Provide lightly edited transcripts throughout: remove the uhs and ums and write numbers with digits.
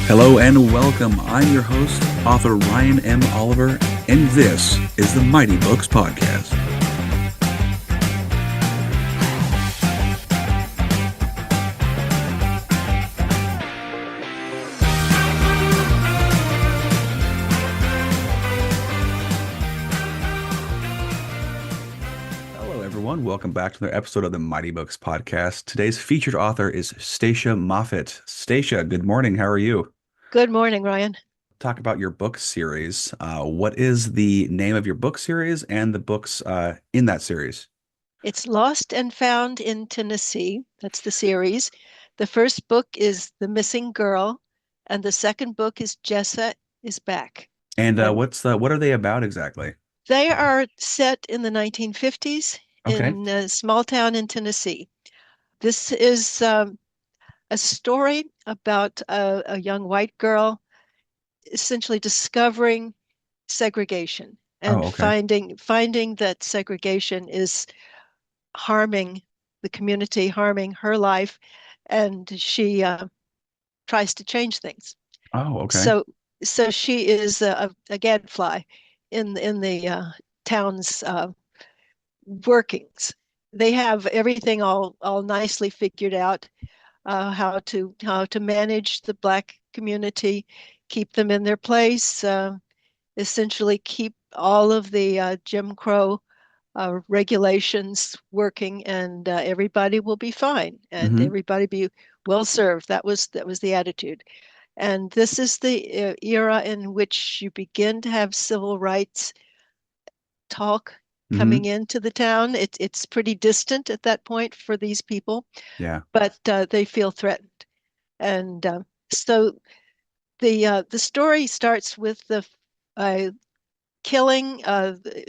Hello and welcome. I'm your host, author Ryan M. Oliver, and this is the Mighty Books Podcast. Hello, everyone. Welcome back to another episode of the Mighty Books Podcast. Today's featured author is Stacia Moffett. Stacia, good morning. How are you? Good morning, Ryan. Talk about your book series. What is the name of your book series and the books in that series? It's Lost and Found in Tennessee. That's the series. The first book is The Missing Girl, and the second book is Jessa is Back. And And what are they about exactly? they are set in the 1950s Okay. in a small town in Tennessee. This is a story about a young white girl essentially discovering segregation Oh, and okay. finding that segregation is harming the community, harming her life, and she tries to change things. Oh, okay. So, so she is a gadfly in the town's workings. They have everything all nicely figured out, how to manage the Black community, keep them in their place, essentially keep all of the Jim Crow regulations working, and everybody will be fine, and Mm-hmm. everybody be well served. That was the attitude. And this is the era in which you begin to have civil rights talk Mm-hmm. coming into the town. It's pretty distant at that point for these people, Yeah. but they feel threatened. And so the story starts with the uh, killing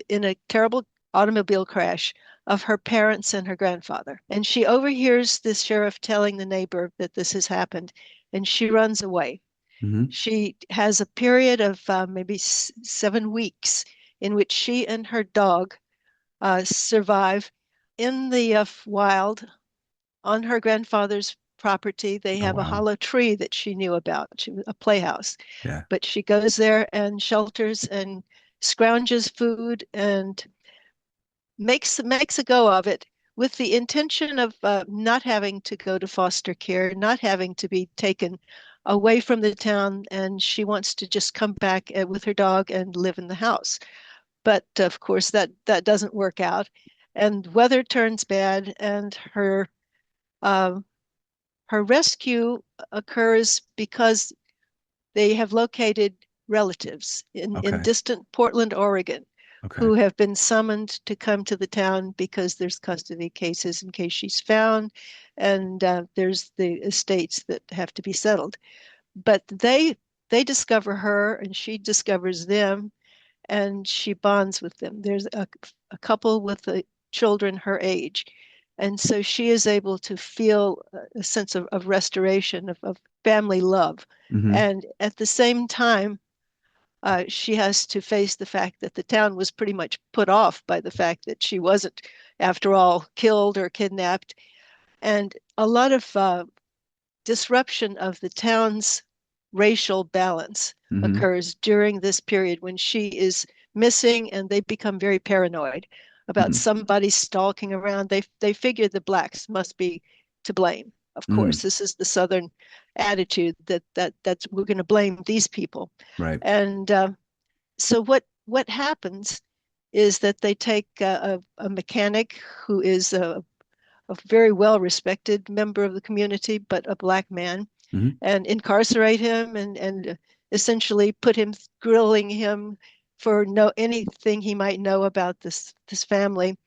in a terrible automobile crash of her parents and her grandfather. And she overhears this sheriff telling the neighbor that this has happened, and she runs away. Mm-hmm. She has a period of maybe 7 weeks in which she and her dog survive in the wild on her grandfather's property. They Oh, have a wow. hollow tree that she knew about, a playhouse. Yeah. But she goes there and shelters and scrounges food and makes a go of it with the intention of not having to go to foster care, not having to be taken away from the town, and she wants to just come back with her dog and live in the house. But of course, that doesn't work out, and weather turns bad, and uh, her rescue occurs because they have located relatives in Okay. distant Portland, Oregon, Okay. who have been summoned to come to the town because there's custody cases in case she's found, and there's the estates that have to be settled. But they discover her, and she discovers them, and she bonds with them. There's a couple with the children her age. And so she is able to feel a sense of restoration, of family love. Mm-hmm. And at the same time, she has to face the fact that the town was pretty much put off by the fact that she wasn't, after all, killed or kidnapped. And a lot of disruption of the town's racial balance Mm-hmm. occurs during this period when she is missing, and they become very paranoid about Mm-hmm. somebody stalking around. They figure the blacks must be to blame. Of Mm. course, this is the Southern attitude that's we're going to blame these people. Right. And so what happens is that they take a mechanic who is a very well respected member of the community, but a black man, Mm-hmm. and incarcerate him, and essentially put him, grilling him for anything he might know about this family.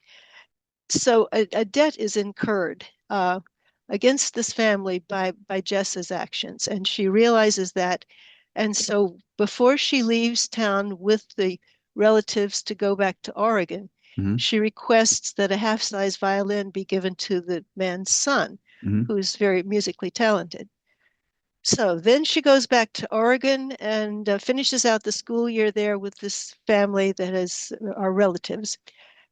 So a debt is incurred against this family by Jessa's actions, and she realizes that. And so before she leaves town with the relatives to go back to Oregon, Mm-hmm. she requests that a half-size violin be given to the man's son, Mm-hmm. who's very musically talented. So then she goes back to Oregon and finishes out the school year there with this family that is our relatives.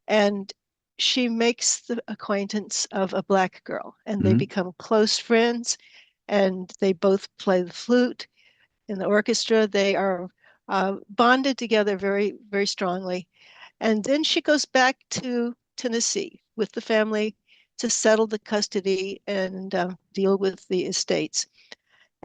And she makes the acquaintance of a black girl, and they Hmm. become close friends. And they both play the flute in the orchestra. They are bonded together very, very strongly. And then she goes back to Tennessee with the family to settle the custody and deal with the estates.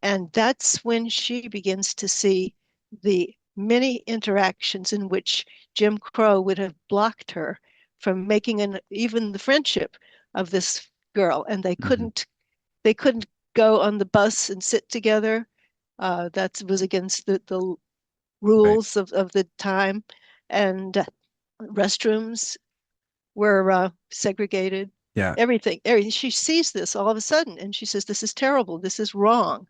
And that's when she begins to see the many interactions in which Jim Crow would have blocked her from making even the friendship of this girl. And Hmm. they couldn't go on the bus and sit together. That was against the Right. rules of the time. And restrooms were segregated. Yeah. Everything. She sees this all of a sudden and she says, "This is terrible. This is wrong."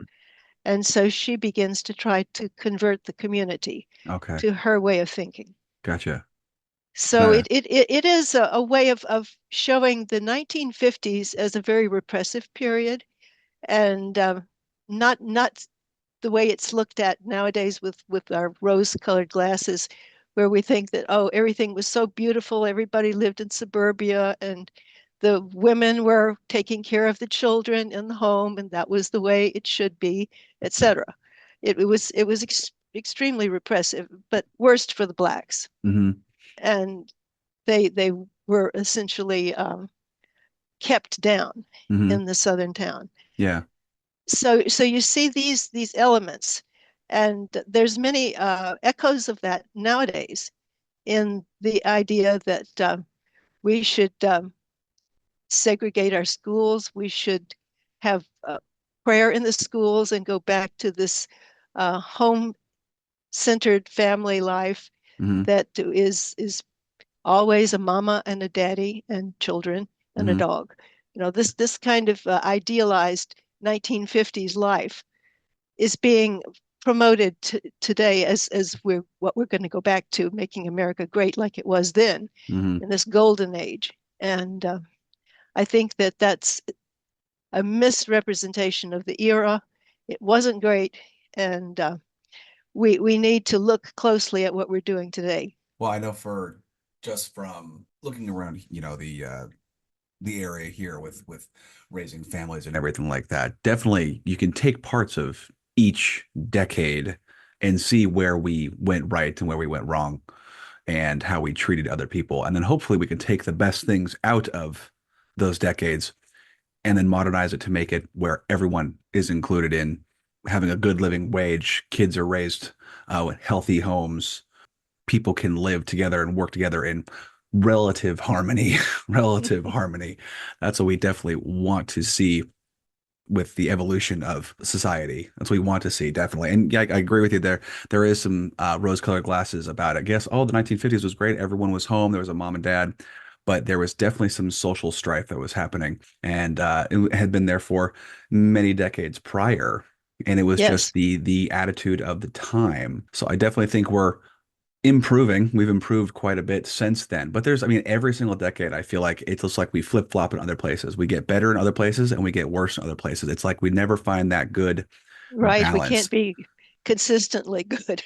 And so she begins to try to convert the community Okay. to her way of thinking. Gotcha. So No. it is a way of showing the 1950s as a very repressive period and not the way it's looked at nowadays with our rose-colored glasses, where we think that, oh, everything was so beautiful, everybody lived in suburbia, and the women were taking care of the children in the home, and that was the way it should be, etc. It was extremely repressive, but worst for the blacks, Hmm. and they were essentially kept down Hmm. in the southern town. Yeah. So you see these elements, and there's many echoes of that nowadays in the idea that we should segregate our schools. We should have prayer in the schools and go back to this home-centered family life Hmm. that is always a mama and a daddy and children and a Hmm. dog. This kind of idealized 1950s life is being promoted today as we're what we're going to go back to, making America great like it was then Hmm. in this golden age. And I think that that's a misrepresentation of the era. It wasn't great, and we need to look closely at what we're doing today. Well, I know for just from looking around, the area here with raising families and everything like that. Definitely, you can take parts of each decade and see where we went right and where we went wrong and how we treated other people. And then hopefully we can take the best things out of those decades and then modernize it to make it where everyone is included in having a good living wage. Kids are raised in healthy homes. People can live together and work together in relative harmony. Relative harmony. That's what we definitely want to see with the evolution of society. That's what we want to see, definitely. And yeah, I agree with you there. There is some rose-colored glasses about it. I guess, oh, the 1950s was great. Everyone was home. There was a mom and dad, but there was definitely some social strife that was happening, and it had been there for many decades prior. And it was Yes, just the attitude of the time. So I definitely think we're improving. We've improved quite a bit since then. But I mean, every single decade, I feel like it's just like we flip flop in other places. We get better in other places and we get worse in other places. It's like we never find that good right. We can't balance. be consistently good.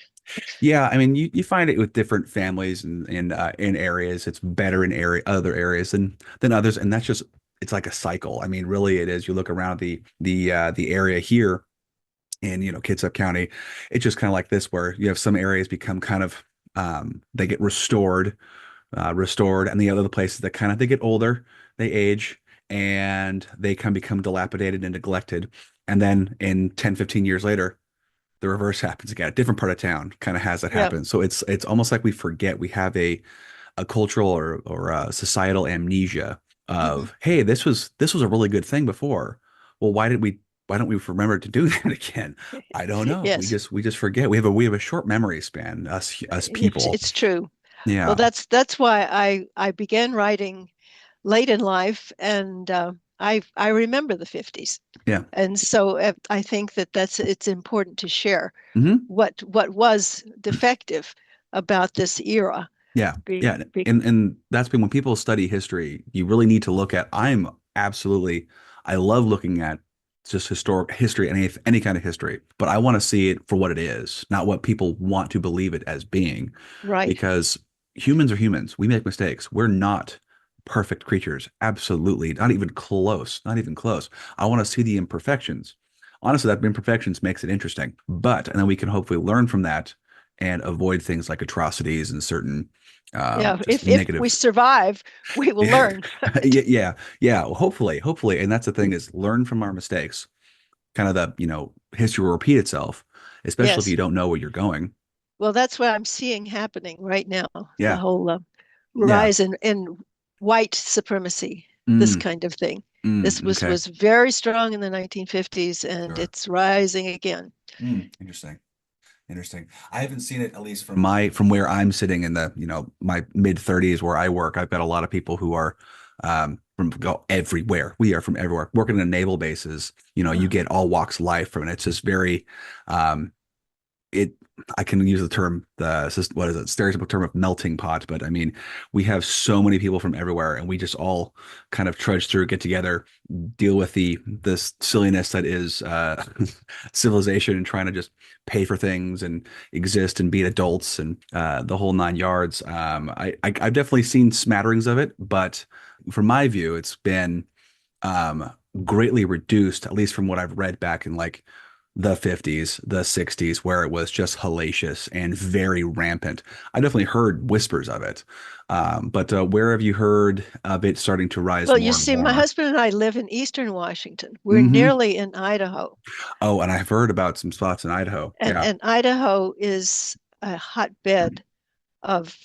Yeah, I mean, you find it with different families and in areas. It's better in other areas than others, and that's just it's like a cycle. I mean, really, it is. You look around the area here in Kitsap County, it's just kind of like this, where you have some areas become kind of they get restored, and the other places that kind of they get older, they age, and they can become dilapidated and neglected. And then in 10, 15 years later, the reverse happens again. A different part of town kind of has that Yeah. happen. So it's almost like we forget we have a cultural or a societal amnesia Hmm. of, hey, this was a really good thing before. Well, why don't we remember to do that again? I don't know. We Yes, just we just forget. We have a short memory span, us people. it's true. Well, Yeah. that's why I began writing late in life, and I remember the 50s. Yeah. And so I think that it's important to share Hmm. what was defective about this era. Yeah. Be, Yeah. be, And that's been when people study history, you really need to look at I love looking at It's just historic history, any kind of history. But I want to see it for what it is, not what people want to believe it as being, Right. because humans are humans. We make mistakes. We're not perfect creatures. Absolutely. Not even close. Not even close. I want to see the imperfections. Honestly, that imperfections makes it interesting. And then we can hopefully learn from that and avoid things like atrocities and certain Yeah. just If we negative. survive, we will Yeah, learn. Right? yeah. Well, hopefully. And that's the thing is learn from our mistakes. Kind of history will repeat itself, especially if Yes. you don't know where you're going. Well, that's what I'm seeing happening right now. The Yeah. whole Yeah. rise in white supremacy, this Mm, kind of thing. This mm, was okay. was very strong in the 1950s, and Sure. it's rising again. Interesting. Interesting. I haven't seen it at least from where I'm sitting in my mid 30s where I work. I've got a lot of people who are from go everywhere. We are from everywhere. Working in naval bases, you Uh, get all walks of life from it. It's just very um it I can use the term what is it stereotypical term of melting pot, but I mean we have so many people from everywhere, and we just all kind of trudge through, get together, deal with this silliness that is civilization, and trying to just pay for things and exist and be adults and the whole nine yards. I've definitely seen smatterings of it, but from my view, it's been um, greatly reduced, at least from what I've read back in like the 50s, the 60s, where it was just hellacious and very rampant. I definitely heard whispers of it. But where have you heard of it starting to rise well, you more and see, my more? husband and I live in eastern Washington. We're Hmm. nearly in Idaho, Oh, and I've heard about some spots in Idaho. and Yeah. Idaho is a hotbed of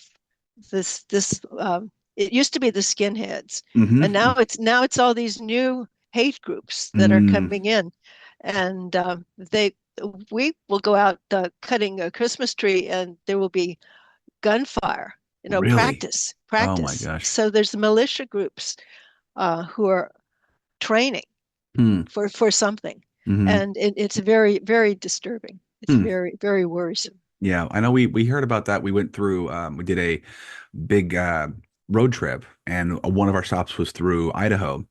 this. It used to be the skinheads, and Hmm. now it's all these new hate groups that are Mm, coming in, and they we will go out cutting a Christmas tree, and there will be gunfire. really? Practice, Oh my practice. gosh. So there's militia groups who are training Hmm. for something, Hmm. and it's very very disturbing. It's Hmm. very very worrisome. Yeah, I know we heard about that. We went through we did a big road trip, and one of our stops was through Idaho.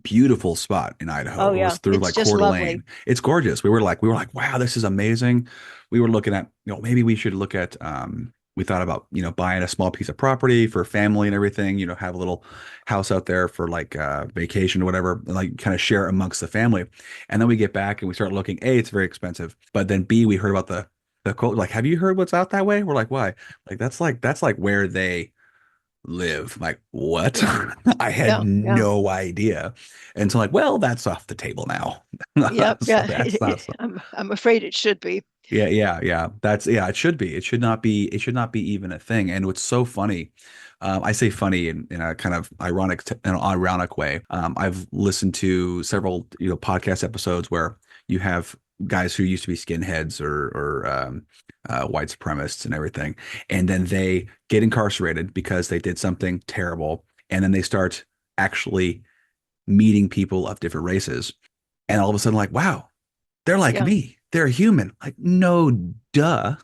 Beautiful spot in Idaho. Oh It was yeah, through it's like just Coeur d'Alene. lovely. It's gorgeous. We were like, wow, this is amazing. We were looking at, maybe we should look at we thought about, buying a small piece of property for family and everything, have a little house out there for like vacation or whatever, and like kind of share it amongst the family. And then we get back and we start looking, A, it's very expensive. But then B, we heard about the quote, like, have you heard what's out that way? We're like, why? Like that's like where they live. Like, what? Yeah, I had yeah, yeah. no idea. And so like, well, that's off the table now. Yep, So yeah. that's not so. I'm afraid it should be. Yeah, yeah, yeah. Yeah, it should be. It should not be even a thing. And what's so funny, I say funny in a kind of in an ironic way. I've listened to several, podcast episodes where you have guys who used to be skinheads or white supremacists and everything, and then they get incarcerated because they did something terrible, and then they start actually meeting people of different races, and all of a sudden, like, wow, they're like Yeah, me. They're human. Like, no, duh.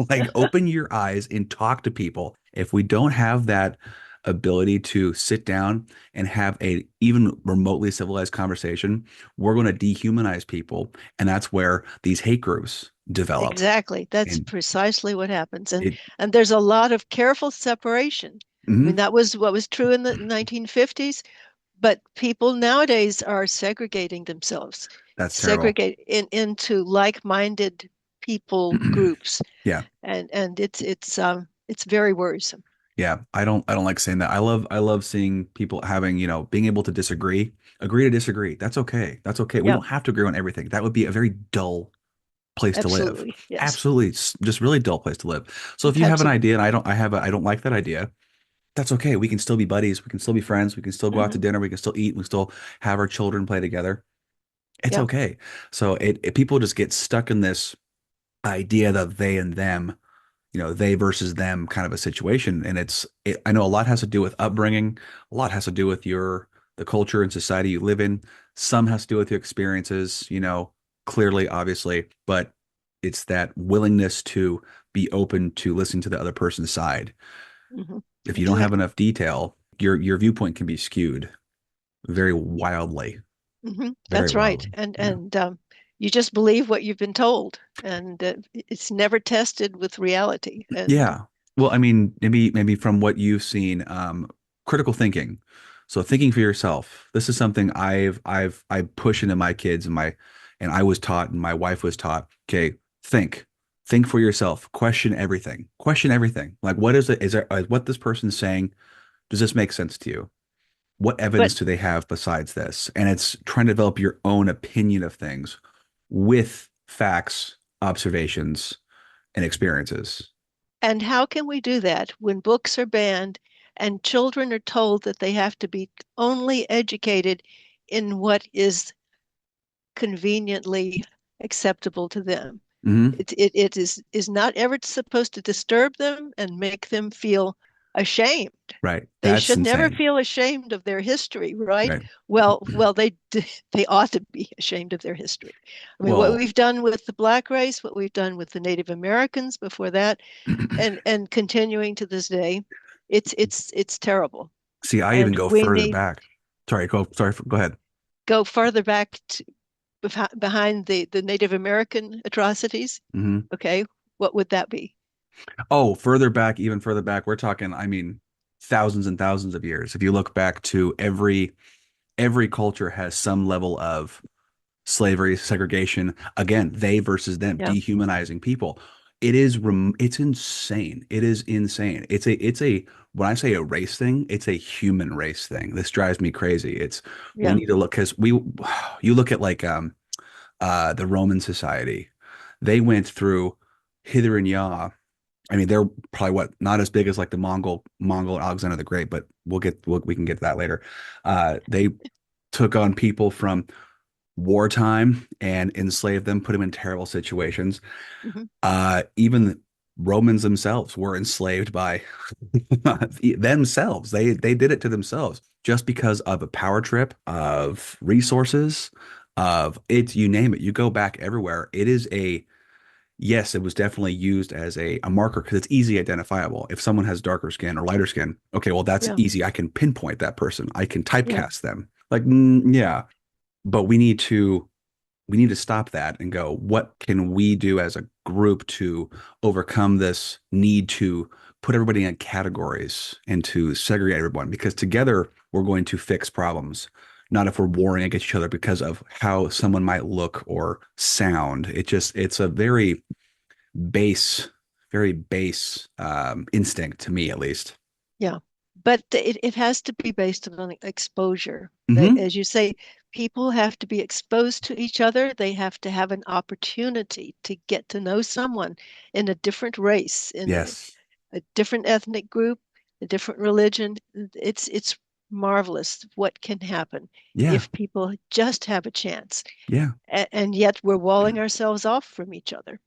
Like, open your eyes and talk to people. If we don't have that ability to sit down and have a even remotely civilized conversation, we're going to dehumanize people. And that's where these hate groups develop. exactly. That's And precisely what happens. And it, and there's a lot of careful separation. I mean, mhm, that was what was true in the 1950s, but people nowadays are segregating themselves, that's terrible. segregate into like-minded people groups, Yeah. and it's very worrisome. Yeah, I don't like saying that. I love seeing people having, being able to agree to disagree. That's okay. That's okay. We Yeah, don't have to agree on everything. That would be a very dull place to live. absolutely. Yes, Absolutely, it's just really dull place to live. So if you have an absolutely. idea and I don't like that idea, that's okay. We can still be buddies. We can still be friends. We can still go out to Hmm. dinner. We can still eat. We still have our children play together. It's Yeah. okay. So people just get stuck in this idea that they and them, they versus them kind of a situation. And I know a lot has to do with upbringing. A lot has to do with the culture and society you live in. Some has to do with your experiences, clearly, obviously, but it's that willingness to be open to listening to the other person's side. Hmm. If you don't have Exactly. enough detail, your viewpoint can be skewed very wildly. Very That's right. wildly. And Yeah. you just believe what you've been told, and it's never tested with reality. And Yeah. Well, I mean, maybe from what you've seen, critical thinking. So thinking for yourself. This is something I push into my kids and I was taught and my wife was taught. Okay, think. Think for yourself. Question everything. Question everything. Like what is it? Is there what this person's saying? Does this make sense to you? What but evidence do they have besides this? And it's trying to develop your own opinion of things with facts, observations, and experiences. and how can we do that when books are banned and children are told that they have to be only educated in what is conveniently acceptable to them? Hmm. It is not ever supposed to disturb them and make them feel ashamed. Right. They That's should never insane. feel ashamed of their history, right? Right. Well, they ought to be ashamed of their history. I mean, what Well, we've done with the Black race, what we've done with the Native Americans before that, and continuing to this day, it's terrible. see, I even And go we further need back. Sorry, go ahead. go farther back behind the Native American atrocities. Hmm. Okay, what would that be? Oh, further back, even further back, we're talking, I mean, thousands and thousands of years. If you look back to every culture has some level of slavery, segregation, again, they versus them, Yeah, dehumanizing people. It's insane. It is insane. It's a when I say a race thing, it's a human race thing. This drives me crazy. It's we yeah. need to look because we you look at like the Roman society. They went through hither and yon. I mean, they're probably what not as big as like the Mongol Alexander the Great, but we can get to that later. They took on people from wartime and enslaved them, put them in terrible situations. Hmm. Even Romans themselves were enslaved by themselves. They did it to themselves just because of a power trip of resources of it. You name it. You go back everywhere. It is a yes. It was definitely used as a marker because it's easy identifiable. If someone has darker skin or lighter skin, okay, well that's Yeah, easy. I can pinpoint that person. I can yeah, typecast them. Like yeah, but we need to stop that and go, what can we do as a group to overcome this need to put everybody in categories and to segregate everyone? Because together we're going to fix problems, not if we're warring against each other because of how someone might look or sound. It's a base, very base instinct to me, at least. yeah. But it has to be based on exposure. Hmm. As you say, people have to be exposed to each other. They have to have an opportunity to get to know someone in a different race, in Yes. a different ethnic group, a different religion. It's marvelous what can happen Yeah. if people just have a chance. Yeah. And yet we're walling ourselves off from each other.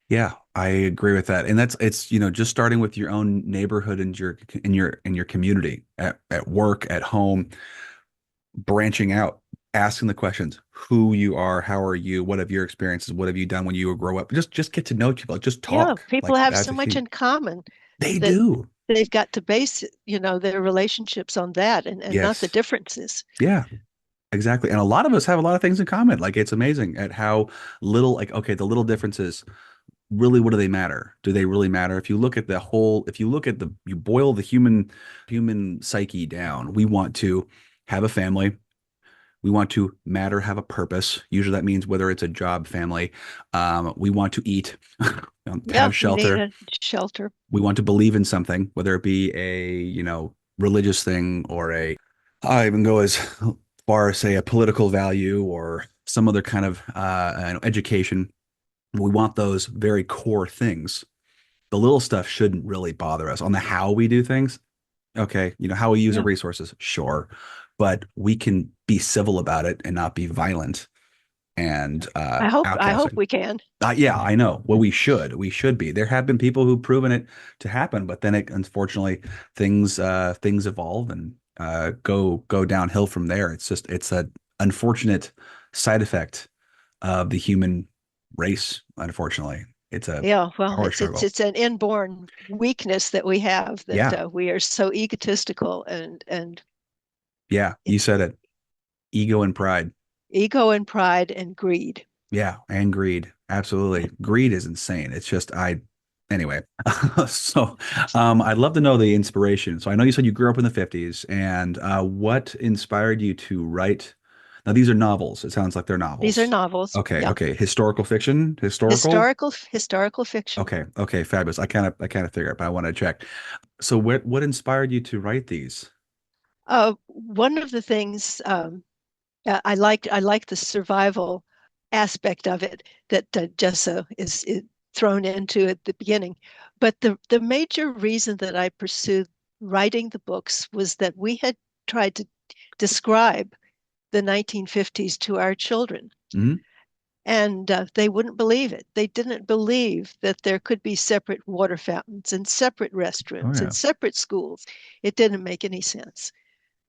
Yeah, I agree with that. And it's, just starting with your own neighborhood and your community at work, at home, branching out, asking the questions, who you are, how are you, what have your experiences, what have you done when you grow up? Just get to know people, just Yeah, talk. people Like have that's so a much huge in common they that do. they've got to base, their relationships on that and not the Yes. differences. Yeah, exactly. And a lot of us have a lot of things in common. Like it's amazing at how little, like, okay, the little differences really, what do they matter? Do they really matter? If you look at you boil the human psyche down, we want to have a family. We want to matter, have a purpose. Usually that means whether it's a job, family. We want to eat, Yeah, have we need shelter. a shelter. We want to believe in something, whether it be religious thing or I even go as far as say a political value or some other kind of education. We want those very core things. The little stuff shouldn't really bother us on the how we do things. Okay, how we use our Yeah. resources, sure, but we can be civil about it and not be violent and I hope outcasting. we can. Yeah, I know. Well, we should be. There have been people who've proven it to happen, but then unfortunately things evolve and go downhill from there. It's a unfortunate side effect of the human race. Unfortunately, it's a Yeah, well, power it's struggle. it's an inborn weakness that we have that Yeah, we are so egotistical and yeah, it, you said it. Ego and pride. ego and pride and greed. Yeah, and greed. Absolutely. Greed is insane. It's just I anyway. So I'd love to know the inspiration. So I know you said you grew up in the 50s, and what inspired you to write? Now these are novels. It sounds like they're These are novels. novels. Okay, Yeah. okay. Historical fiction? Historical? Historical fiction. Okay, okay, fabulous. I kind of figured, but I want to check. So what inspired you to write these? One of the things I like the survival aspect of it that Jessa is thrown into at the beginning. But the major reason that I pursued writing the books was that we had tried to describe the 1950s to our children, Hmm. and they wouldn't believe it. They didn't believe that there could be separate water fountains and separate Oh restrooms yeah. and separate schools. It didn't make any sense.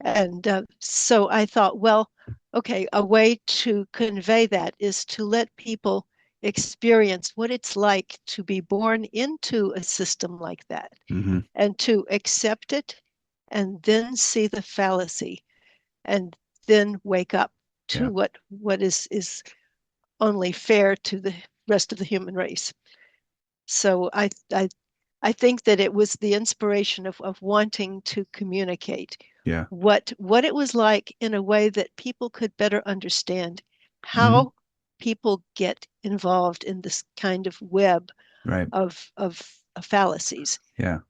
And so I thought, well, okay, a way to convey that is to let people experience what it's like to be born into a system like that Hmm. and to accept it and then see the fallacy and then wake up Yeah. to what is only fair to the rest of the human race. So I think that it was the inspiration of wanting to communicate Yeah. what it was like in a way that people could better understand Hmm. how people get involved in this kind of web Right. of fallacies. Yeah.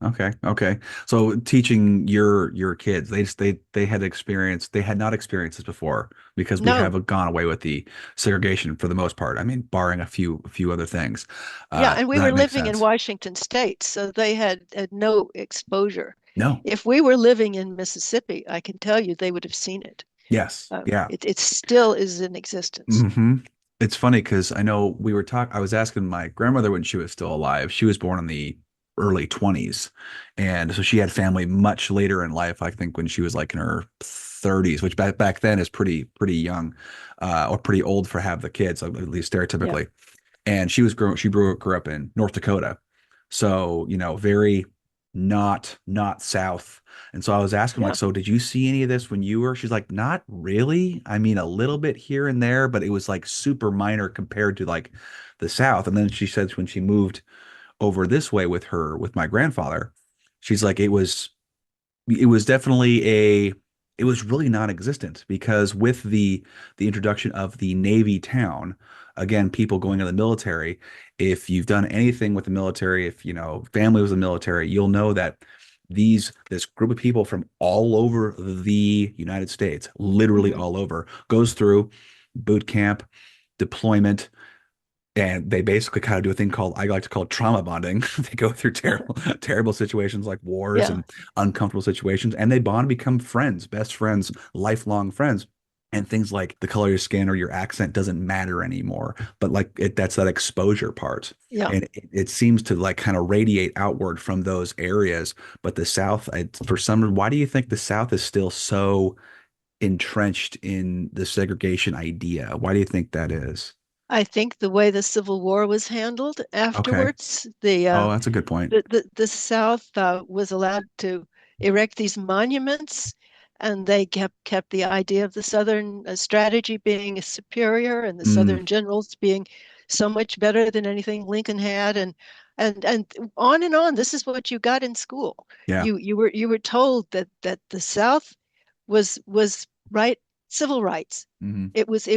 Okay. Okay. So teaching your kids, they had experience, they had not experienced this before because we No, have gone away with the segregation for the most part. I mean, barring a few other things. yeah, and we were That makes living in sense. Washington State, so they had no exposure. No. If we were living in Mississippi, I can tell you they would have seen it. Yes. Yeah. It still is in existence. Hmm. It's funny because I know I was asking my grandmother when she was still alive. She was born in the early 20s. And so she had family much later in life, I think when she was like in her 30s, which back then is pretty young, or pretty old for have the kids, at least Yeah, stereotypically. And she grew up in North Dakota. So, very not south. And so I was asking like, yeah, so did you see any of this when you were? She's like, not really. I mean, a little bit here and there, but it was like super minor compared to like the South. And then she says when she moved over this way with my grandfather, she's like, it was definitely it was really non-existent because with the introduction of the Navy town, again, people going to the military, if you've done anything with the military, if family was in the military, you'll know that this group of people from all over the United States, literally hmm all over, goes through boot camp, deployment, and they basically kind of do a thing called I like to call trauma bonding. They go through terrible situations like wars yeah, and uncomfortable situations, and they bond, become friends, best friends, lifelong friends. And things like the color of your skin or your accent doesn't matter anymore. But like that's that exposure part. yeah. And it seems to like kind of radiate outward from those areas. But the South, for some reason, why do you think the South is still so entrenched in the segregation idea? Why do you think that is? I think the way the Civil War was handled Okay. afterwards, Oh, that's a good point. the South was allowed to erect these monuments, and they kept the idea of the Southern strategy being superior, and the Mm, Southern generals being so much better than anything Lincoln had, and on and on. This is what you got in school. yeah. You were told that the South was right civil rights. Hmm. It was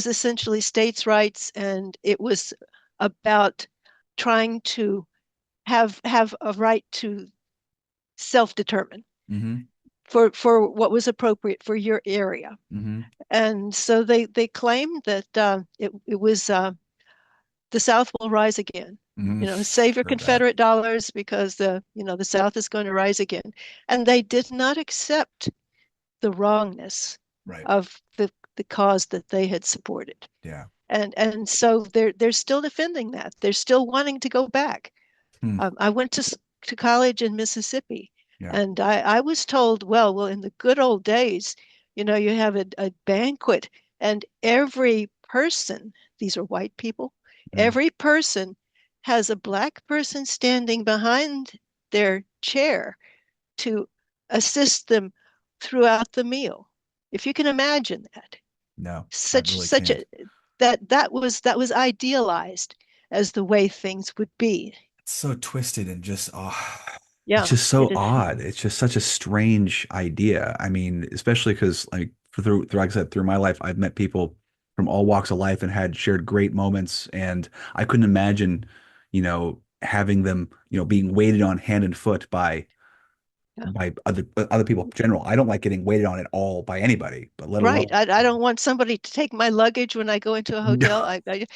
essentially states' rights, and it was about trying to have a right to self-determine Hmm. for what was appropriate for your area. Hmm. And so they claimed that it was the South will rise again. Hmm. Save your Heard that. Confederate dollars because the South is going to rise again. And they did not accept the wrongness Right. of the cause that they had supported. Yeah. And so they're still defending that. They're still wanting to go back. Hmm. I went to college in Mississippi, Yeah. and I was told, well, in the good old days, you have a banquet, and every person, these are white people, Mm. every person has a black person standing behind their chair to assist them throughout the meal. If you can imagine that. No, I Such really such can't. a that was idealized as the way things would be. It's so twisted and just it's Yeah, just so it is. odd. It's just such a strange idea. I mean, especially because like through like I said, through my life, I've met people from all walks of life and had shared great moments, and I couldn't imagine, having them, being waited on hand and foot Yeah. by other people in general. I don't like getting waited on at all by anybody, but let Right. alone I don't want somebody to take my luggage when I go into a hotel. I I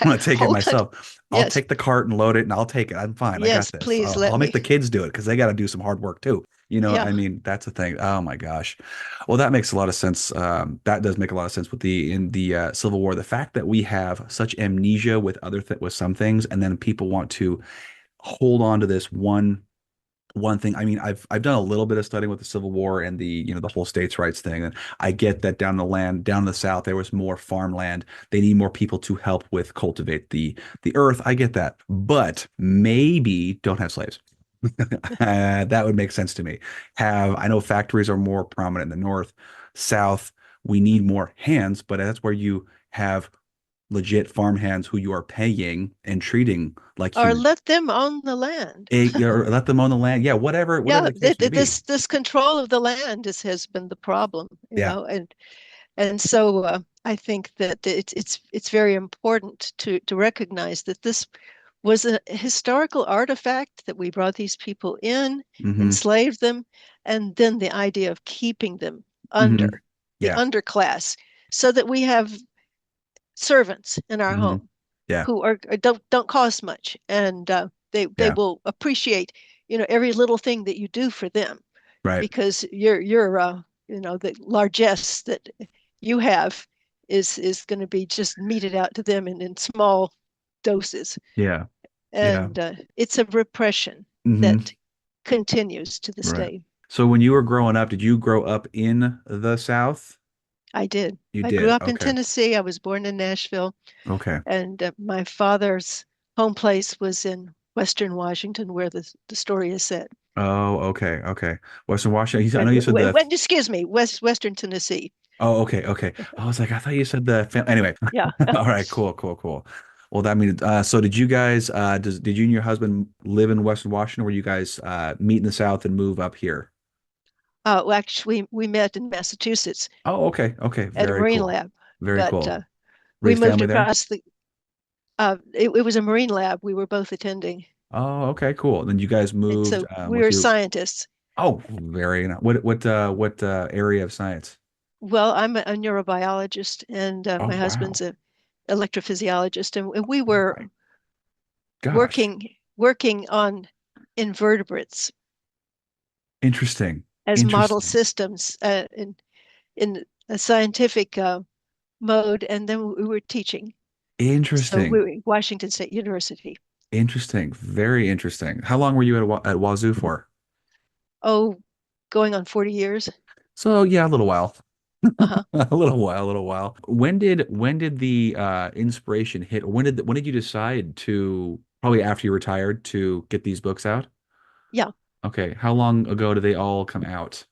want to take it hold on. myself. I'll Yes, take the cart and load it and I'll take it. I'm fine. I got yes, this. please I'll let make me. the kids do it because they got to do some hard work too. Yeah. I mean, that's the thing. Oh my gosh. Well, that makes a lot of sense. That does make a lot of sense with the Civil War. The fact that we have such amnesia with with some things, and then people want to hold on to this one thing. I mean, I've done a little bit of studying with the Civil War and the whole states' rights thing, and I get that down in the South, there was more farmland. They need more people to help with cultivate the earth. I get that, but maybe don't have slaves. That would make sense to me. I know factories are more prominent in the North, South. We need more hands, but that's where you have legit farm hands who you are paying and treating like Or human. let them own the land. Or let them own the land. Yeah, whatever Yeah, the case may be. this control of the land has been the problem, Yeah. and so I think that it's very important to recognize that this was a historical artifact that we brought these people in, Hmm. enslaved them, and then the idea of keeping them Hmm. under the Yeah. underclass, so that we have servants in our Hmm. home Yeah. who don't cost much, and they Yeah. will appreciate every little thing that you do for them Right. because you're the largesse that you have is going to be just meted out to them in small doses, Yeah. Yeah. and it's a repression Hmm. that continues to this Right. day. So when you were growing up, did you grow up in the South? I did. You I grew did. up in Okay. Tennessee. I was born in Nashville, Okay. and my father's home place was in Western Washington, where the story is set. Oh, okay. Okay. Western Washington. I And know you said the. excuse me, Western Tennessee. Oh, okay. Okay. I was like, I thought you said the. Anyway. Yeah. All right. Cool. Cool. Cool. Well, that means. So, did you guys? Did you and your husband live in Western Washington, where you guys meet in the South and move up here? Well, actually, we met in Massachusetts Oh, okay. Okay. at a Very Marine cool. lab, Very but cool. we Raised moved family there? across the. It was a Marine lab we were both attending, Oh, okay, cool. Then you guys and moved so we with were your scientists. oh, very nice. What area of science? Well, I'm a neurobiologist, and Oh, my wow. husband's a electrophysiologist, and we Oh were my gosh. working on invertebrates Interesting. as model Interesting. systems in a scientific mode, and then we were teaching. So we Interesting. were at Washington State University. Interesting. Very interesting. How long were you at Wazoo for? Oh, going on 40 years. So yeah, a little while. Uh-huh. A little while, a little while. When did the inspiration hit? Or when did you decide to probably after you retired to get these books out? Yeah. Okay. How long ago did they all come out?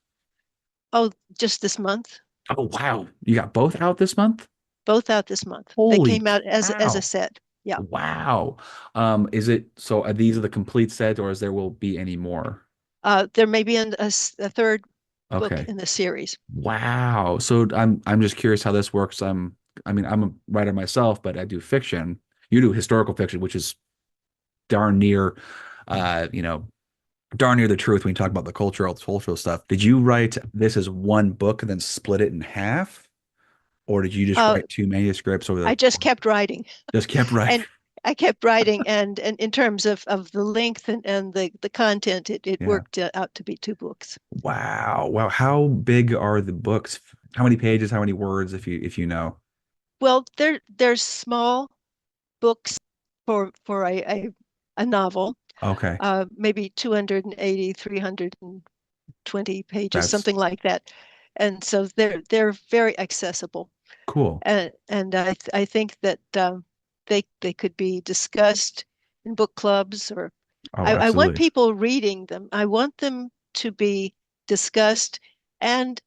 Oh, just this month. Oh, wow. You got both out this month? Both out this month. They Holy came out as a cow. set. Yeah. Wow. Is it so are these are the complete set or is there will be any more? There may be a third book Okay. in the series. Wow. So I'm just curious how this works. I mean, I'm a writer myself, but I do fiction. You do historical fiction, which is darn near uh, you know, darn near the truth when you talk about the cultural stuff. Did you write this as one book and then split it in half? Or did you just Uh, write two manuscripts over I the just kept writing, just kept writing? and I kept writing, and in terms of the length and the content, it Yeah. worked out to be two books. Wow. Wow. How big are the books? How many pages? How many words, if you know? Well, there's small books for a novel, Okay. maybe 280, 320 pages, That's something like that. And so they're very accessible. cool. And I think that they could be discussed in book clubs, or Oh, I want absolutely. people reading them. I want them to be discussed, and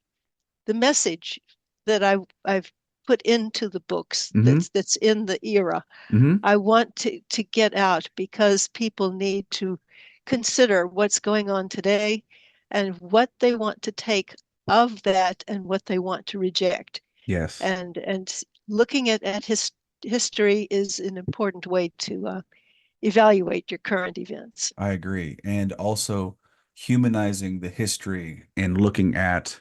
the message that I've put into the books Hmm. that's in the era. Hmm. I want to get out because people need to consider what's going on today and what they want to take of that and what they want to reject. Yes, And looking at history is an important way to evaluate your current events. I agree. And also humanizing the history and looking at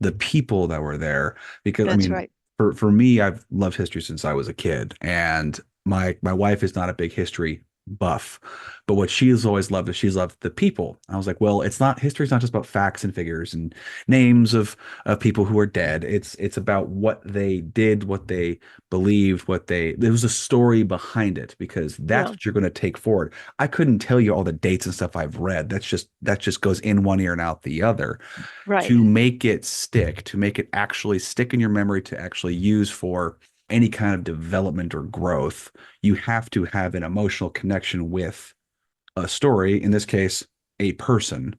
the people that were there. Because I That's mean, right. for me, I've loved history since I was a kid, and my wife is not a big history buff, but what she has always loved is she's loved the people. I was like, well, it's not history's not just about facts and figures and names of people who are dead. It's about what they did, what they believed, what they there was a story behind it because that's Yeah, what you're going to take forward. I couldn't tell you all the dates and stuff I've read. That just goes in one ear and out the other right. to make it stick, to make it actually stick in your memory, to actually use for any kind of development or growth, you have to have an emotional connection with a story, in this case, a person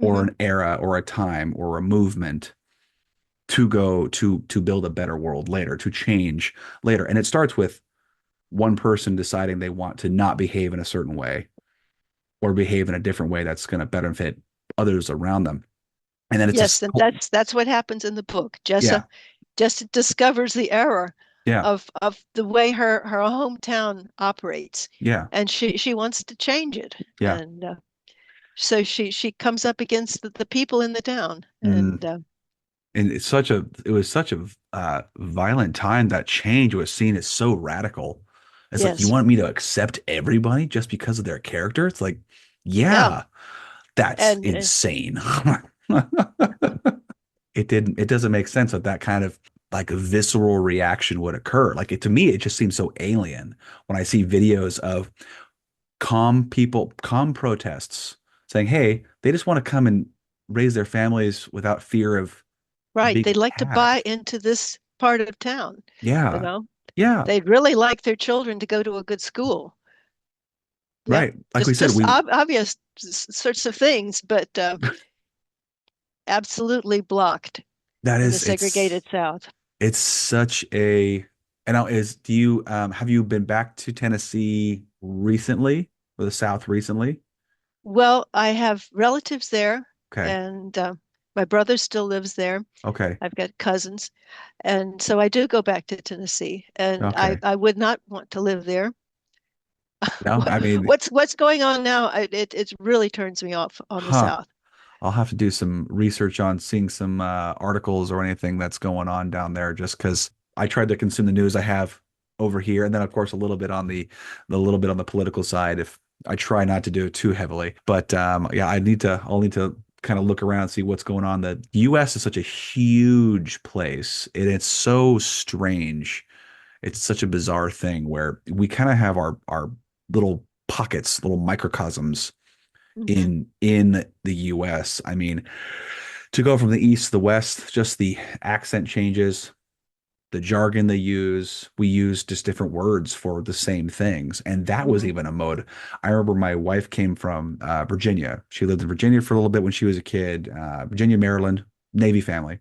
or Hmm. an era or a time or a movement to go to build a better world later, to change later. And it starts with one person deciding they want to not behave in a certain way or behave in a different way that's going to benefit others around them. And then it's Yes, just, and that's what happens in the book. Jessa yeah, just discovers the error yeah, of the way her hometown operates, yeah, and she wants to change it. yeah. And so she comes up against the people in the town, Mm. and And it was such a violent time. That change was seen as so radical. It's like, you yes, want me to accept everybody just because of their character? It's like, yeah, yeah, that's and insane. It doesn't make sense that that kind of like a visceral reaction would occur. Like to me, it just seems so alien when I see videos of calm people, calm protests saying, hey, they just want to come and raise their families without fear of right, being they'd like to buy attacked. into this part of town. You Yeah. know, Yeah. they'd really like their children to go to a good school. Yep, Right. Like we said, just we obvious sorts of things, but absolutely blocked that in the is segregated South. it's such a and now is do you have you been back to Tennessee recently or the South recently? Well, I have relatives there, Okay. and my brother still lives there. Okay. I've got cousins, and so I do go back to Tennessee, and Okay. I would not want to live there. No, I mean, What's going on now? It really turns me off on the huh. South. I'll have to do some research on seeing some articles or anything that's going on down there just because I tried to consume the news I have over here. And then of course a little bit on the little bit on the political side if I try not to do it too heavily. But yeah, I'll need to kind of look around and see what's going on. The US is such a huge place and it's so strange. It's such a bizarre thing where we kind of have our little pockets, little microcosms Hmm. in the US. I mean, to go from the east to the west, just the accent changes, the jargon they use, we use just different words for the same things. And that was Hmm. even a mode. I remember my wife came from Virginia. She lived in Virginia for a little bit when she was a kid, Virginia, Maryland, Navy family.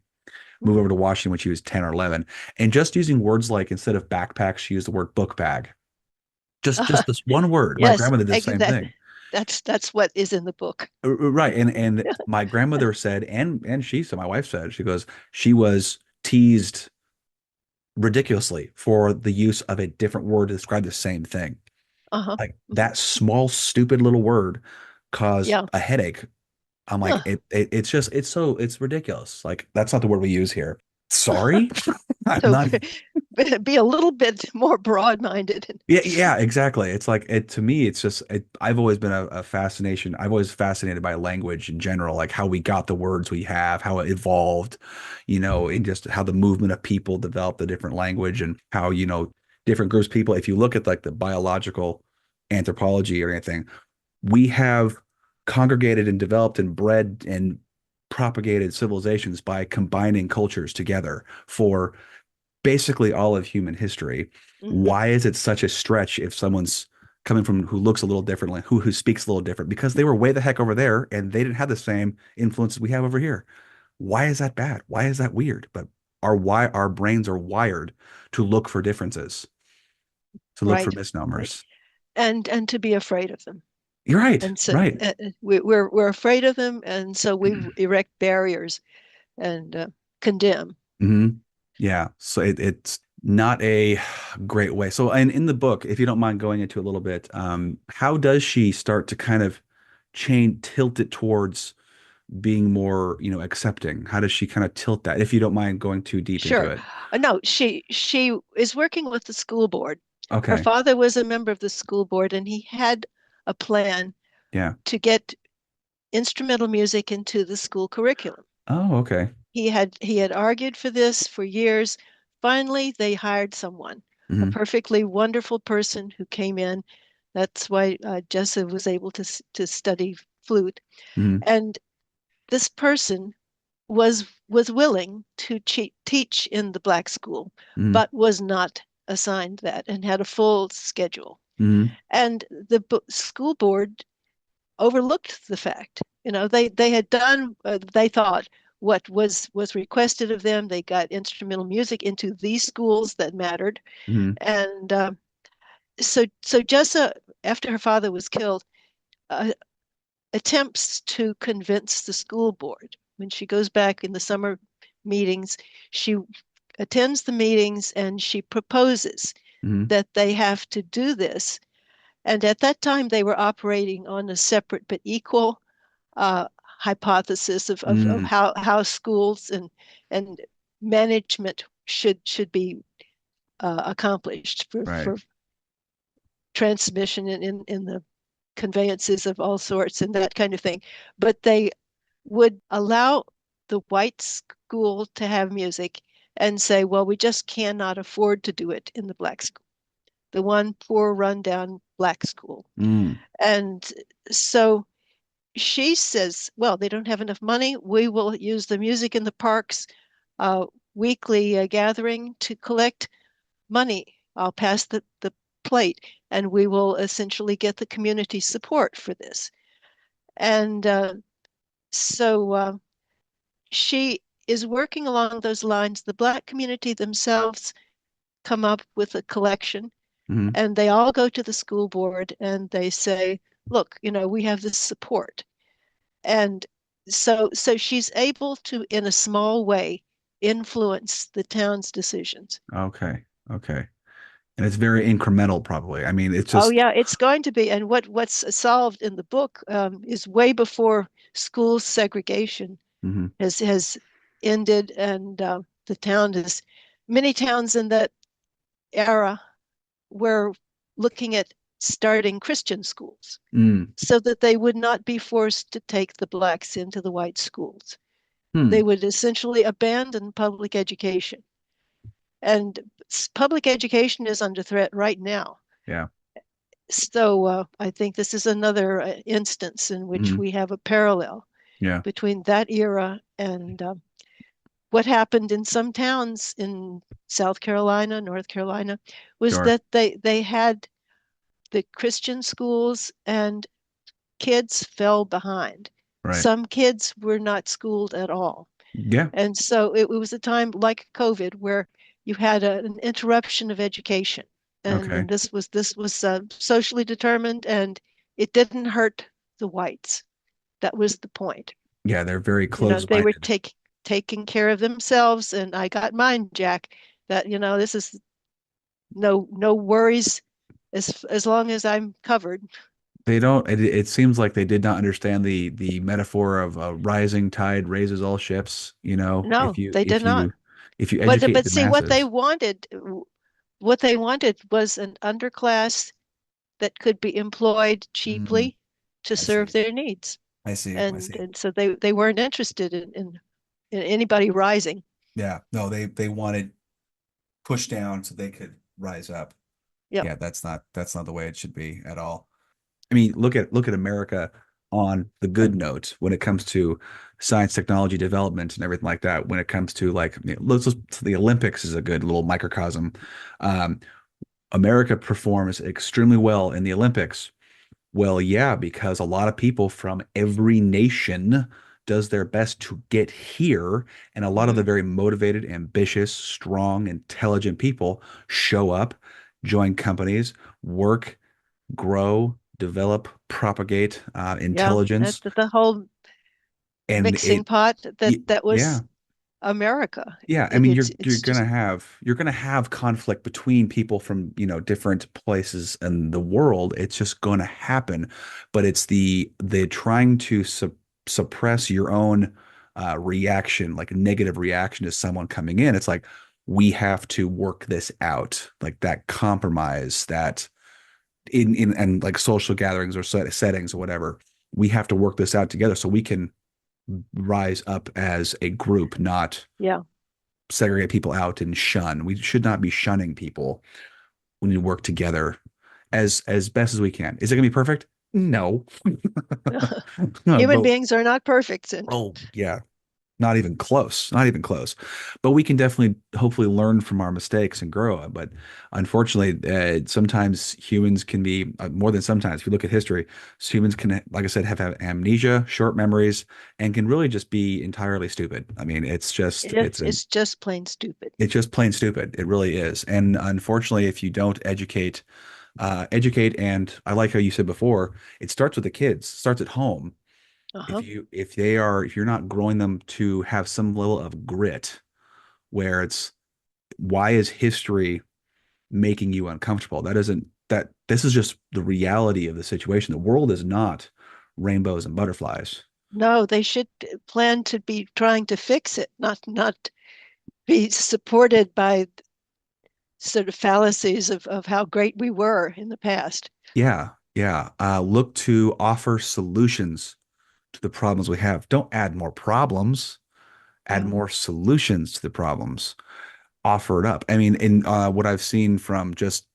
Moved over Hmm. to Washington when she was 10 or 11. And just using words like instead of backpack, she used the word book bag. Just this one word. My Yes, grandmother did the same thing. that's what is in the book. Right. And my grandmother said, and she said, my wife said, she goes, she was teased ridiculously for the use of a different word to describe the same thing. Uh-huh. Like Hmm. that small, stupid little word caused Yeah. a headache. I'm like, Huh. it's just, it's ridiculous. Like, that's not the word we use here. Sorry. I'm So not. be a little bit more broad-minded. Yeah, yeah, exactly. It's like it to me, it's just I've always been a fascination. I've always fascinated by language in general, like how we got the words we have, how it evolved, and just how the movement of people developed a different language and how, different groups of people, if you look at like the biological anthropology or anything, we have congregated and developed and bred and propagated civilizations by combining cultures together for basically all of human history. Hmm. Why is it such a stretch if someone's coming from who looks a little differently, who speaks a little different? Because they were way the heck over there and they didn't have the same influences we have over here. Why is that bad? Why is that weird? But our brains are wired to look for differences, to look for Right, right. misnomers. And to be afraid of them. You're right, And so right. we're afraid of them, and so we erect barriers and condemn. Hmm. Yeah. So it's not a great way. So, and in the book, if you don't mind going into a little bit, how does she start to kind of tilt it towards being more, accepting? How does she kind of tilt that, if you don't mind going too deep into Sure. it? No, she is working with the school board. Her Okay. father was a member of the school board, and he had a plan Yeah. to get instrumental music into the school curriculum. Oh, okay. He had argued for this for years. Finally, they hired someone, a Hmm. perfectly wonderful person who came in. That's why Jessa was able to study flute. Hmm. And this person was willing to teach in the black school, Hmm. but was not assigned that and had a full schedule. Hmm. And the school board overlooked the fact. They had done, they thought, what was requested of them. They got instrumental music into these schools that mattered. Hmm. And so Jessa, after her father was killed, uh, attempts to convince the school board. When she goes back in the summer meetings, she attends the meetings and she proposes Hmm. that they have to do this. And at that time, they were operating on a separate but equal hypothesis of Hmm. how schools and management should be accomplished Right. for transmission in the conveyances of all sorts and that kind of thing. But they would allow the white school to have music and say, well, we just cannot afford to do it in the black school, the one poor, rundown black school. Mm. And so she says, well, they don't have enough money. We will use the music in the parks weekly gathering to collect money. I'll pass the plate and we will essentially get the community support for this. And so she is working along those lines. The Black community themselves come up with a collection Hmm. and they all go to the school board and they say, look, we have this support. And so she's able to, in a small way, influence the town's decisions. Okay. Okay. And it's very incremental, probably. I mean, it's Oh just. yeah, it's going to be. And what's solved in the book is way before school segregation Hmm. has ended, and the town is many towns in that era were looking at starting Christian schools Mm. so that they would not be forced to take the blacks into the white schools. They Hmm. would essentially abandon public education. And public education is under threat right now. Yeah. So I think this is another instance in which Hmm. we have a parallel Yeah. between that era and what happened in some towns in South Carolina, North Carolina, was Sure. that they had the Christian schools and kids fell behind. Right. Some kids were not schooled at all. Yeah. And so it was a time like COVID where you had an interruption of education. And, Okay. and this was socially determined and it didn't hurt the whites. That was the point. Yeah, they're very They were close-minded. taking care of themselves and I got mine, Jack, that, this is no worries as long as I'm covered. They don't. It seems like they did not understand the metaphor of a rising tide raises all ships. If No, you they if did not. you if you But educate but the see masses. what they wanted was an underclass that could be employed Mm, cheaply to I serve see. their needs. I see. I And see. and so they weren't interested in anybody rising. Yeah. No, they wanted push down so they could rise up. Yep. Yeah, that's not the way it should be at all. I mean, look at America on the good note when it comes to science, technology development, and everything like that. When it comes to like, the Olympics is a good little microcosm. Um, America performs extremely well in the Olympics. Well, yeah, because a lot of people from every nation does their best to get here. And a lot of Hmm. the very motivated, ambitious, strong, intelligent people show up, join companies, work, grow, develop, propagate Yeah, that intelligence. the whole And mixing pot that yeah, was America. yeah, I It, mean it's you're it's gonna just have conflict between people from, different places in the world. It's just going to happen, but it's the trying to suppress your own reaction, like a negative reaction to someone coming in. It's like we have to work this out, like that compromise that in and like social gatherings or settings or whatever. We have to work this out together so we can rise up as a group, not yeah. segregate people out and shun. We should not be shunning people. We need to work together as best as we can. Is it gonna be perfect? No. Human But beings are not perfect, and oh yeah, not even close. Not even close. But we can definitely, hopefully, learn from our mistakes and grow. But unfortunately, sometimes humans can be more than sometimes. If you look at history, humans can, like I said, have amnesia, short memories, and can really just be entirely stupid. I mean, it's just plain stupid. it's just plain stupid. It really is. And unfortunately, if you don't educate, and I like how you said before, it starts with the kids, starts at home. Uh-huh. If you're not growing them to have some level of grit, where it's why is history making you uncomfortable? That isn't that this is just the reality of the situation. The world is not rainbows and butterflies. No, they should plan to be trying to fix it, not be supported by sort of fallacies of how great we were in the past. Yeah, yeah. Look to offer solutions to the problems we have. Don't add more problems. Add Yeah. more solutions to the problems. Offer it up. I mean, in what I've seen from just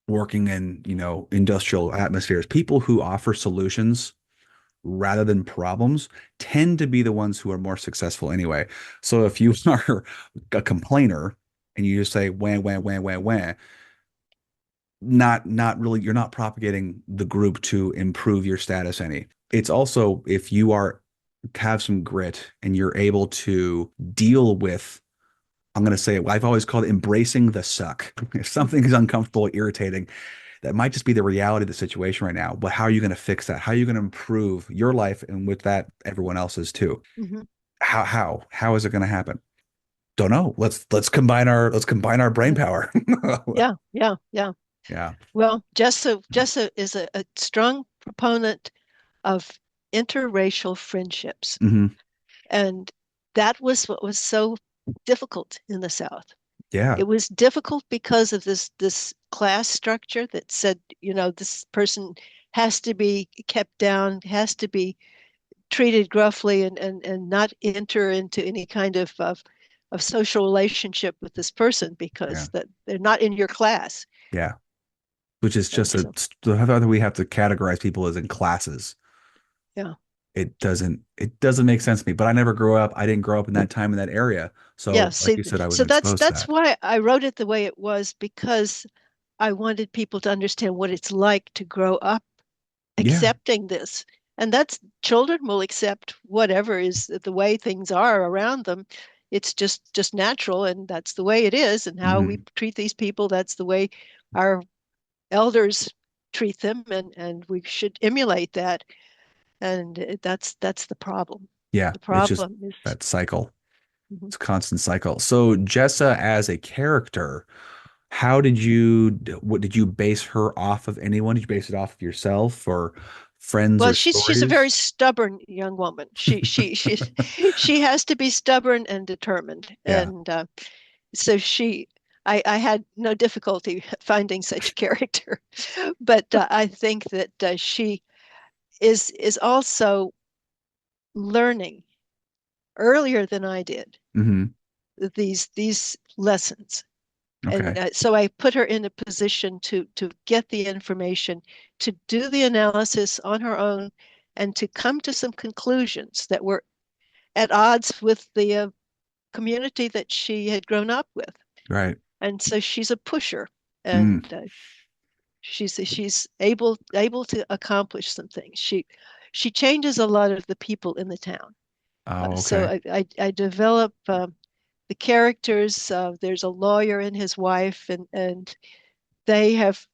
working in, industrial atmospheres, people who offer solutions rather than problems tend to be the ones who are more successful anyway. So if you are a complainer and you just say wah wah wah wah wah, not really, you're not propagating the group to improve your status any. It's also if you are have some grit and you're able to deal with, I'm going to say it, I've always called it embracing the suck. If something is uncomfortable, irritating, that might just be the reality of the situation right now. But how are you going to fix that? How are you going to improve your life and with that, everyone else's too? Hmm. How is it going to happen? Don't know. Let's combine our brain Yeah. power. Yeah. Yeah. Yeah. Yeah. Well, Jessa is a strong proponent of interracial friendships. Hmm. And that was what was so difficult in the South. Yeah. It was difficult because of this class structure that said, this person has to be kept down, has to be treated gruffly and not enter into any kind of social relationship with this person Yeah. because that they're not in your class. Yeah. Which is And just so, how we have to categorize people as in classes. yeah. It doesn't make sense to me. But I never grew up. I didn't grow up in that time in that area. Yeah, So, like see, you said, I so wasn't that's exposed to that's that. why I wrote it the way it was because I wanted people to understand what it's like to grow up Yeah. accepting this. And that's children will accept whatever is the way things are around them. It's just natural and that's the way it is and how we Hmm. treat these people, that's the way our elders treat them and we should emulate that. And that's the problem. Yeah. The It's just problem is that cycle. mhm. It's a constant cycle. So Jessa as a character, what did you base her off of anyone? Did you base it off of yourself or friends Well, or she's a very stories? stubborn young woman. She has to be stubborn and determined, Yeah. and so I had no difficulty finding such a character, but I think that she is also learning earlier than I did Hmm. these lessons, and Okay. so I put her in a position to get the information, to do the analysis on her own, and to come to some conclusions that were at odds with the community that she had grown up with. Right. And so she's a pusher, Mm. and she's able to accomplish some things. She changes a lot of the people in the town. Oh, So okay. I develop the characters. There's a lawyer and his wife, and they have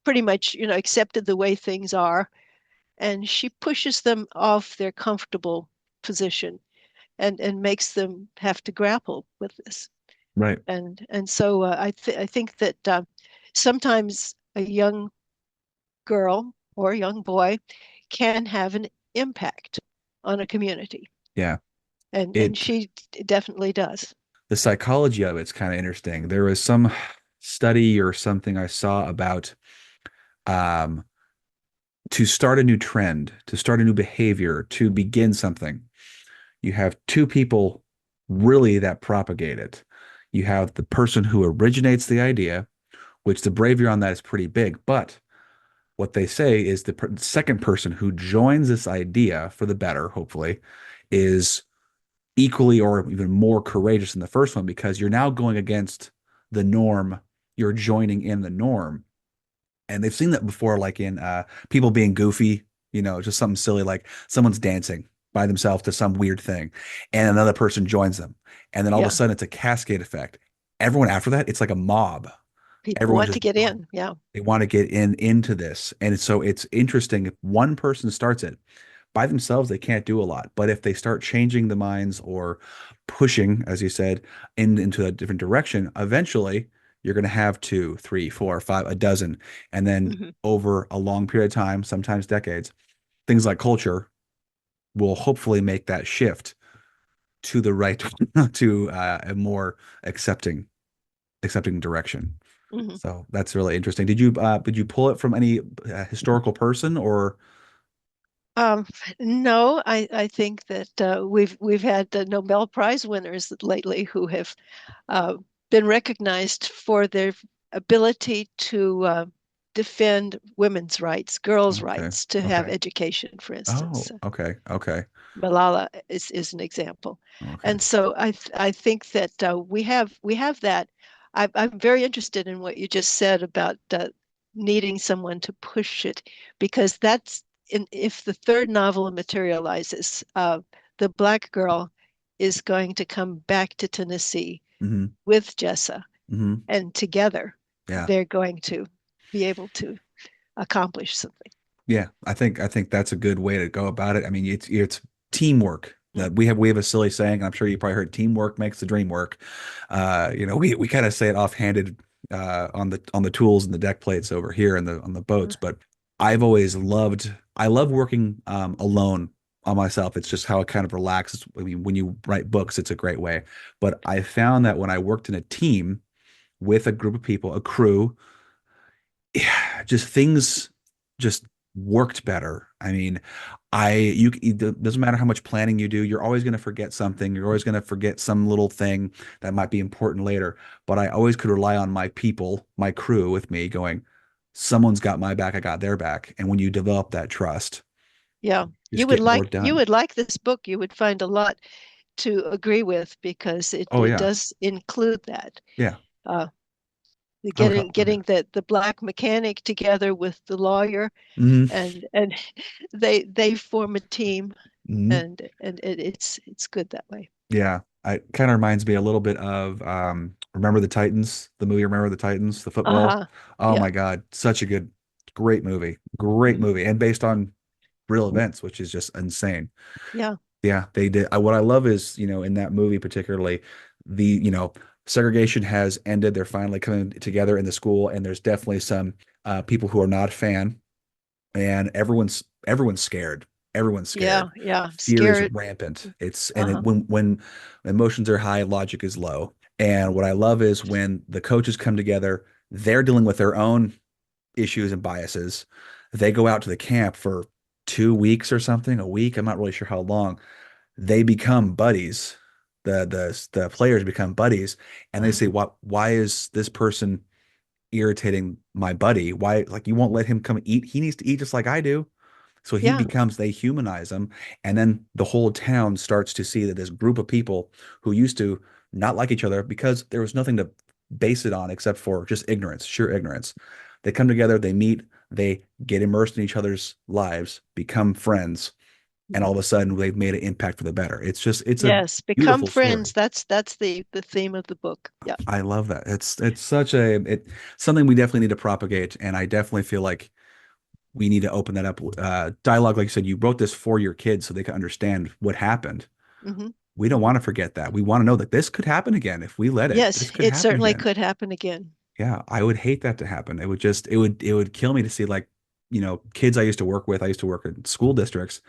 pretty much, accepted the way things are. And she pushes them off their comfortable position and makes them have to grapple with this. Right. And so I think that sometimes a young girl or a young boy can have an impact on a community, Yeah. and It she definitely does. the psychology of it's kind of interesting. There was some study or something I saw about um to start a new trend, to start a new behavior, to begin something. You have two people really that propagate it. You have the person who originates the idea, which the bravery on that is pretty big, but what they say is the second person who joins this idea for the better, hopefully, is equally or even more courageous than the first one because you're now going against the norm. You're joining in the norm. And they've seen that before, like in people being goofy, just something silly, like someone's dancing by themselves to some weird thing, and another person joins them. And then all of a Yeah, sudden it's a cascade effect. Everyone after that, it's like a mob. people Everyone want to just get in. Yeah. they want to get into this. And so it's interesting if one person starts it by themselves, they can't do a lot. But if they start changing the minds or pushing, as you said, into a different direction, eventually you're going to have two, three, four, five, a dozen. And then Hmm. over a long period of time, sometimes decades, things like culture will hopefully make that shift to the right, to a more accepting direction. Hmm. So that's really interesting. Did you pull it from any historical person or Um, no, I think that we've had Nobel Prize winners lately who have uh, been recognized for their ability to defend women's rights, girls' okay, rights to have okay. education, for Oh, instance. okay, okay, Malala is an example. okay. And so I think that we have that. I'm very interested in what you just said about needing someone to push it, because if the third novel materializes, the black girl is going to come back to Tennessee Hmm. with Jessa, Hmm. and together Yeah. they're going to be able to accomplish something. Yeah, I think that's a good way to go about it. I mean, it's teamwork. Mm. That we have a silly saying, and I'm sure you probably heard teamwork makes the dream work. We kind of say it offhanded on the tools and the deck plates over here and the on the boats, but I love working alone on myself. It's just how it kind of relaxes. I mean, when you write books, it's a great way. But I found that when I worked in a team with a group of people, a crew, yeah, just things just worked better. I mean, it doesn't matter how much planning you do, you're always going to forget something. You're always going to forget some little thing that might be important later. But I always could rely on my people, my crew with me going, someone's got my back, I got their back. And when you develop that trust, Yeah, you just get more you done. would like this book. You would find a lot to agree with because Oh it yeah. does include that. Yeah. Uh, I would, getting the black mechanic together with the lawyer, mhm, and they form a team, mhm. and it's good that way. Yeah, it kind of reminds me a little bit of Remember the Titans, the movie Remember the Titans, the football. Uh-huh. Oh Yeah. my God, such a great Hmm. movie, and based on real events, which is just insane. Yeah. Yeah, they did. What I love is, in that movie particularly, segregation has ended. They're finally coming together in the school, and there's definitely some people who are not a fan, and everyone's scared. Everyone's Yeah. scared. Yeah. Fear is Scared. rampant. Uh-huh. When emotions are high, logic is low. And what I love is when the coaches come together, they're dealing with their own issues and biases. They go out to the camp for 2 weeks or something, a week. I'm not really sure how long. They become buddies. The players become buddies, and they Uh-huh. say, why is this person irritating my buddy? Why, like, you won't let him come eat? He needs to eat just like I do. So Yeah. they humanize him. And then the whole town starts to see that this group of people who used to not like each other because there was nothing to base it on except for just ignorance, sheer ignorance. They come together, they meet, they get immersed in each other's lives, become friends. and all Mhm. of a sudden they've made an impact for the better. It's a Yes, become beautiful friends. story. That's the theme of the book. Yeah. I love that. It's such a it something we definitely need to propagate, and I definitely feel like we need to open that up. Dialogue, like you said, you wrote this for your kids so they can understand what happened. Hmm. We don't want to forget that. We want to know that this could happen again if we let it. Yes, This could it happen certainly again. could happen again. Yeah, I would hate that to happen. It would kill me to see like, kids I used to work with. I used to work in school districts.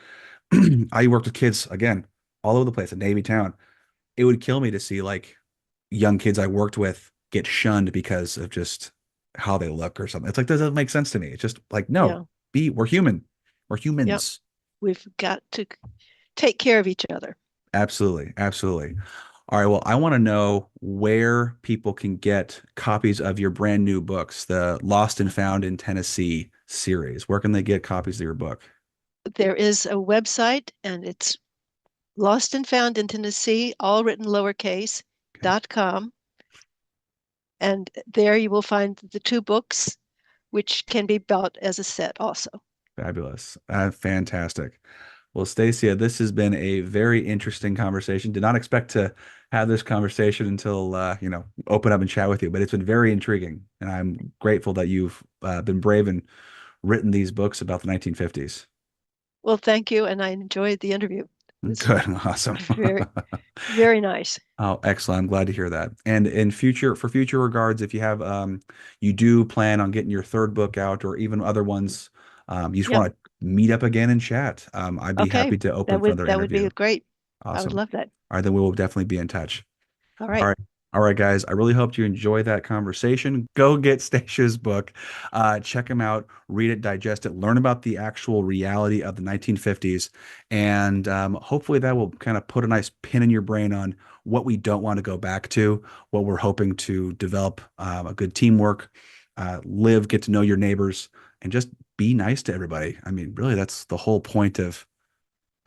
I worked with kids again all over the place in Navy Town. It would kill me to see like young kids I worked with get shunned because of just how they look or something. It's like, that doesn't make sense to me. It's just like, no, Yeah. we're human. We're Yep. humans. We've got to take care of each other. Absolutely. Absolutely. All right. Well, I want to know where people can get copies of your brand new books, the Lost and Found in Tennessee series. Where can they get copies of your book? There is a website and it's Lost and Found in Tennessee, all written lowercase, Okay. .com. And there you will find the two books, which can be bought as a set also. Fabulous. Fantastic. Well, Stacia, this has been a very interesting conversation. Did not expect to have this conversation until open up and chat with you, but it's been very intriguing, and I'm grateful that you've been brave and written these books about the 1950s. Well, thank you. And I enjoyed the interview. It was Good, awesome. very, very nice. Oh, excellent. I'm glad to hear that. And for future regards, if you have you do plan on getting your third book out or even other ones, you just Yep. want to meet up again and chat, I'd be Okay. happy to open That for would another that would be interview. great. I would Awesome. love that. All right, then we will definitely be in touch. All All right. right. All right, guys. I really hope you enjoy that conversation. Go get Stasia's book. Check him out, read it, digest it, learn about the actual reality of the 1950s. And hopefully that will kind of put a nice pin in your brain on what we don't want to go back to, what we're hoping to develop a good teamwork, live, get to know your neighbors, and just be nice to everybody. I mean, really, that's the whole point of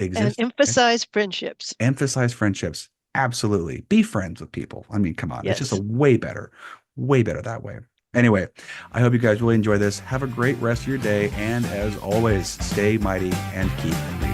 And existing. emphasize friendships. Emphasize friendships. Absolutely. Be friends with people. I mean, come on. It's just a Yes. way better that way. Anyway, I hope you guys really enjoy this. Have a great rest of your day. And as always, stay mighty and keep in the